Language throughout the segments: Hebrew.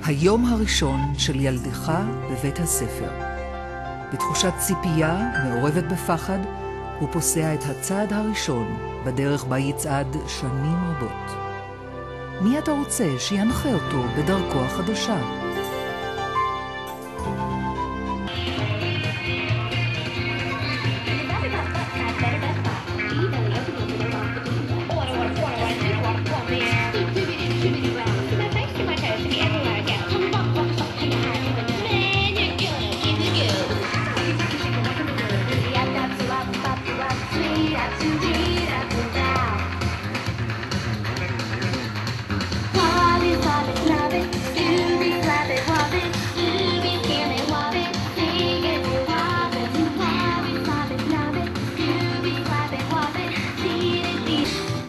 היום הראשון של ילדך בבית הספר. בתחושת ציפייה מעורבת בפחד, הוא פוסע את הצעד הראשון בדרך בה יצעד שנים רבות. מי אתה רוצה שינחה אותו בדרכו החדשה?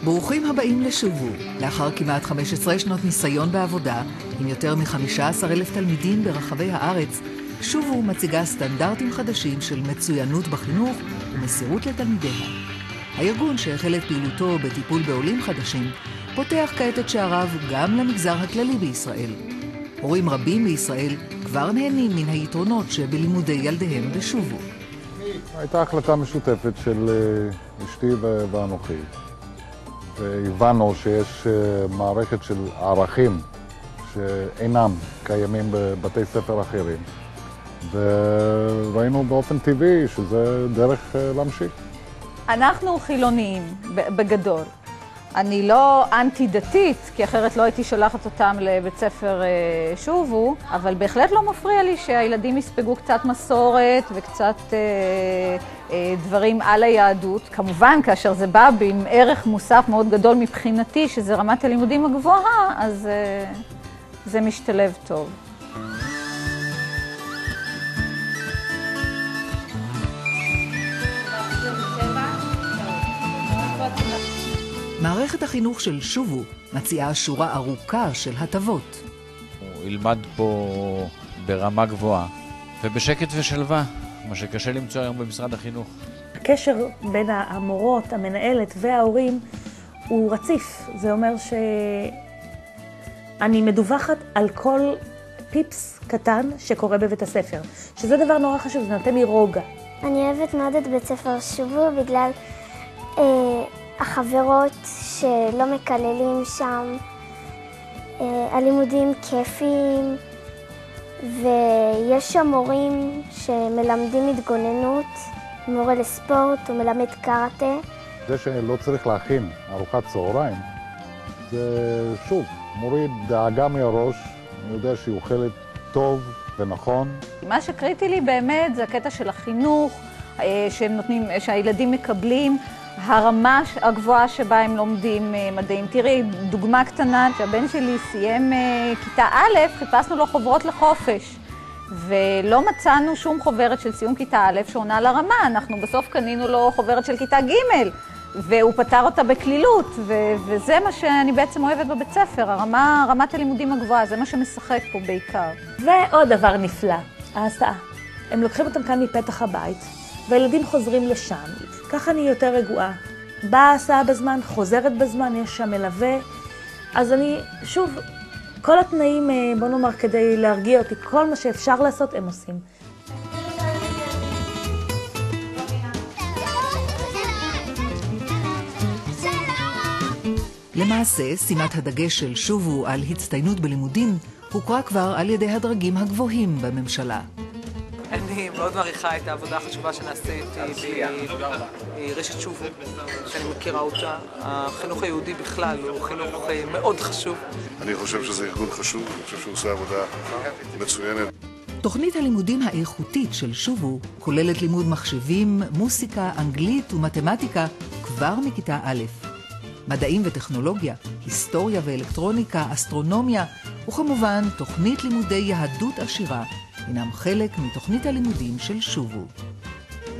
ברוכים הבאים לשובו. לאחר כמעט 15 שנות ניסיון בעבודה, עם יותר מ-15,000 תלמידים ברחבי הארץ, שובו מציגה סטנדרטים חדשים של מצוינות בחינוך ומסירות לתלמידיה. הארגון שהחל את פעילותו בטיפול בעולים חדשים, פותח כעת את שעריו גם למגזר הכללי בישראל. הורים רבים בישראל כבר נהנים מן היתרונות שבלימודי ילדיהם בשובו. הייתה החלטה משותפת של אשתי ואנוכי. והבנו שיש מערכת של ערכים שאינם קיימים בבתי ספר אחרים. וראינו באופן טבעי שזה דרך להמשיך. אנחנו חילוניים, בגדול. אני לא אנטי-דתית, כי אחרת לא הייתי שולחת אותם לבית ספר שובו, אבל בהחלט לא מפריע לי שהילדים יספגו קצת מסורת וקצת דברים על היהדות. כמובן, כאשר זה בא עם ערך מוסף מאוד גדול מבחינתי, שזה רמת הלימודים הגבוהה, אז זה משתלב טוב. מערכת החינוך של שובו מציעה שורה ארוכה של הטבות. הוא ילמד פה ברמה גבוהה ובשקט ושלווה, מה שקשה למצוא היום במשרד החינוך. הקשר בין המורות, המנהלת וההורים הוא רציף. זה אומר שאני מדווחת על כל פיפס קטן שקורה בבית הספר, שזה דבר נורא חשוב, זה נותן לי רוגע. אני אוהבת מאוד את בית ספר שובו בגלל החברות שלא מקללים שם, הלימודים כיפיים, ויש שם מורים שמלמדים התגוננות, מורה לספורט, הוא מלמד קראטה. זה שלא צריך להכין ארוחת צהריים, זה שוב, מוריד דאגה מהראש, אני יודע שהיא אוכלת טוב ונכון. מה שקריטי לי באמת זה הקטע של החינוך, שהילדים מקבלים, הרמה הגבוהה שבה הם לומדים מדעים. תראי, דוגמה קטנה, שהבן שלי סיים כיתה א', חיפשנו לו חוברות לחופש, ולא מצאנו שום חוברת של סיום כיתה א' שעונה לרמה. אנחנו בסוף קנינו לו חוברת של כיתה ג', והוא פתר אותה בקלילות, וזה מה שאני בעצם אוהבת בבית ספר, רמת הלימודים הגבוהה, זה מה שמשחק פה בעיקר. ועוד דבר נפלא, ההסעה. הם לוקחים אותם כאן מפתח הבית, והילדים חוזרים לשם. ככה אני יותר רגועה. באה הסעה בזמן, חוזרת בזמן, יש שם מלווה. אז אני, שוב, כל התנאים, בוא נאמר, כדי להרגיע אותי, כל מה שאפשר לעשות, הם עושים. למעשה, שימת הדגש של שובו על הצטיינות בלימודים הוכרה כבר על ידי הדרגים הגבוהים בממשלה. אני מאוד מעריכה את העבודה החשובה שנעשית ברשת שובו, שאני מכירה אותה. החינוך היהודי בכלל הוא חינוך מאוד חשוב. אני חושב שזה ארגון חשוב, אני חושב שהוא עושה עבודה מצוינת. תוכנית הלימודים האיכותית של שובו כוללת לימוד מחשבים, מוסיקה, אנגלית ומתמטיקה כבר מכיתה א'. מדעים וטכנולוגיה, היסטוריה ואלקטרוניקה, אסטרונומיה, וכמובן תוכנית לימודי יהדות עשירה, הינם חלק מתוכנית הלימודים של שובו.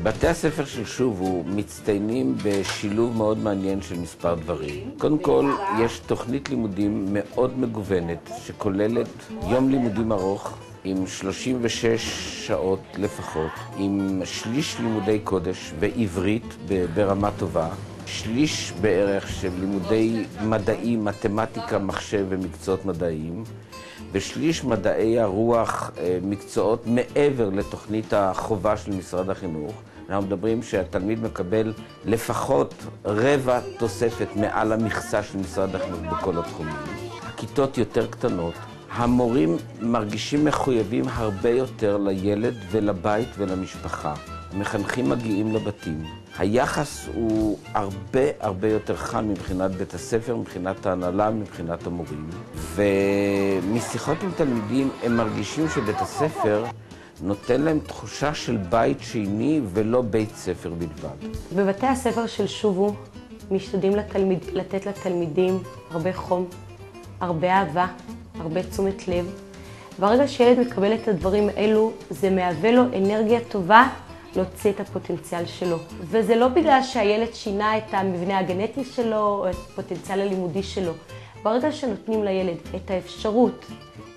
בתי הספר של שובו מצטיינים בשילוב מאוד מעניין של מספר דברים. קודם כל, יש תוכנית לימודים מאוד מגוונת, שכוללת יום לימודים ארוך, עם 36 שעות לפחות, עם שליש לימודי קודש ועברית ברמה טובה. שליש בערך של לימודי מדעים, מתמטיקה, מחשב ומקצועות מדעיים, ושליש מדעי הרוח, מקצועות מעבר לתוכנית החובה של משרד החינוך. אנחנו מדברים שהתלמיד מקבל לפחות רבע תוספת מעל המכסה של משרד החינוך בכל התחומים. הכיתות יותר קטנות, המורים מרגישים מחויבים הרבה יותר לילד ולבית ולמשפחה. המחנכים מגיעים לבתים. היחס הוא הרבה יותר חם מבחינת בית הספר, מבחינת ההנהלה, מבחינת המורים. ומשיחות עם תלמידים הם מרגישים שבית הספר נותן להם תחושה של בית שני ולא בית ספר בלבד. בבתי הספר של שובו משתדלים לתת לתלמידים הרבה חום, הרבה אהבה, הרבה תשומת לב. ברגע שילד מקבל את הדברים האלו, זה מהווה לו אנרגיה טובה להוציא את הפוטנציאל שלו. וזה לא בגלל שהילד שינה את המבנה הגנטי שלו או את הפוטנציאל הלימודי שלו. ברגע שנותנים לילד את האפשרות,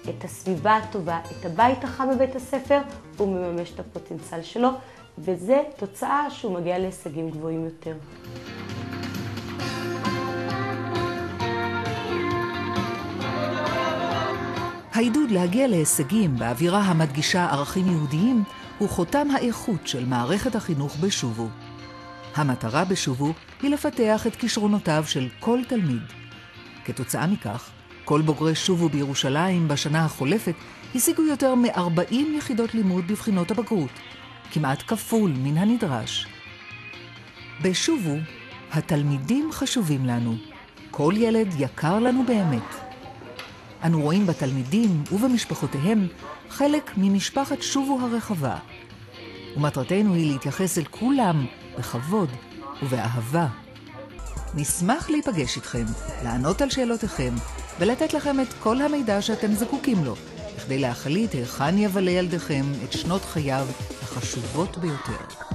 את הסביבה הטובה, את הבית החם בבית הספר, הוא מממש את הפוטנציאל שלו, וזה תוצאה שהוא מגיע להישגים גבוהים יותר. העידוד להגיע להישגים באווירה המדגישה ערכים יהודיים הוא חותם האיכות של מערכת החינוך בשובו. המטרה בשובו היא לפתח את כישרונותיו של כל תלמיד. כתוצאה מכך, כל בוגרי שובו בירושלים בשנה החולפת השיגו יותר מ-40 יחידות לימוד בבחינות הבגרות, כמעט כפול מן הנדרש. בשובו, התלמידים חשובים לנו. כל ילד יקר לנו באמת. אנו רואים בתלמידים ובמשפחותיהם חלק ממשפחת שובו הרחבה. ומטרתנו היא להתייחס אל כולם בכבוד ובאהבה. נשמח להיפגש איתכם, לענות על שאלותיכם ולתת לכם את כל המידע שאתם זקוקים לו, כדי להחליט היכן יבלה ילדיכם את שנות חייו החשובות ביותר.